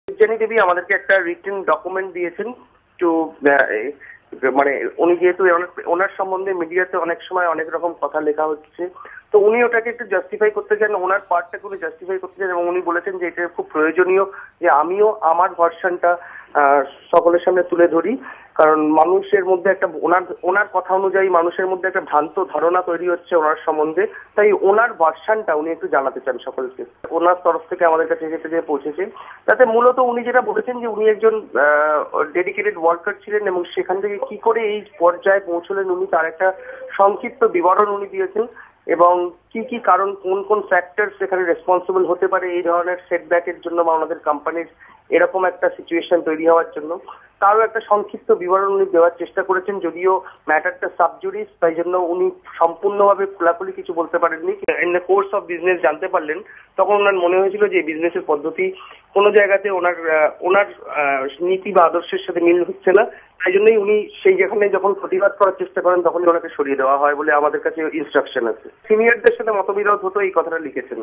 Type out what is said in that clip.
জানি দেবী আমাদেরকে একটা রিটেন ডকুমেন্ট দিয়েছেন টু মানে উনি যেহেতু ওনার সম্বন্ধে মিডিয়াতে অনেক সময় অনেক রকম কথা লেখা হচ্ছে, তো উনি ওটাকে একটু জাস্টিফাই করতে চান, ওনার পার্টটাকে উনি জাস্টিফাই করতে চান এবং উনি বলেছেন যে এটা খুব প্রয়োজনীয় যে আমিও আমার ভার্সনটা সকলের সামনে তুলে ধরি, কারণ মানুষের মধ্যে একটা ওনার কথা অনুযায়ী মানুষের মধ্যে একটা ভ্রান্ত ধারণা তৈরি হচ্ছে ওনার সম্বন্ধে, তাই ওনার ভার্সনটা উনি একটু জানাতে চান সকলকে। ওনার তরফ থেকে আমাদের কাছে যেতে পৌঁছেছে, তাতে মূলত উনি যেটা বলেছেন যে উনি একজন ডেডিকেটেড ওয়ার্কার ছিলেন এবং সেখান থেকে কি করে এই পর্যায়ে পৌঁছলেন উনি তার একটা সংক্ষিপ্ত বিবরণ উনি দিয়েছেন এবং কি কি কারণ কোন কোন ফ্যাক্টর সেখানে রেসপন্সিবল হতে পারে এই ধরনের সেটব্যাকের জন্য বা আমাদের কোম্পানির এরকম একটা সিচুয়েশন তৈরি হওয়ার জন্য, তারও একটা সংক্ষিপ্ত বিবরণ উনি দেওয়ার চেষ্টা করেছেন। যদিও ম্যাটারটা সাবজুডিস, তাই জন্য উনি সম্পূর্ণভাবে খোলাখুলি কিছু বলতে পারেননি। In the course of business জানতে পারলেন, তখন ওনার মনে হয়েছিল যে বিজনেসের পদ্ধতি কোনো জায়গাতে ওনার নীতি বা আদর্শের সাথে মিল হচ্ছে না, তাই জন্যই উনি সেই যেখানে যখন প্রতিবাদ করার চেষ্টা করেন তখনই ওনাকে সরিয়ে দেওয়া হয় বলে আমাদের কাছে ইনস্ট্রাকশন আছে। সিনিয়রদের সাথে মতবিরোধ হতো এই কথাটা লিখেছেন।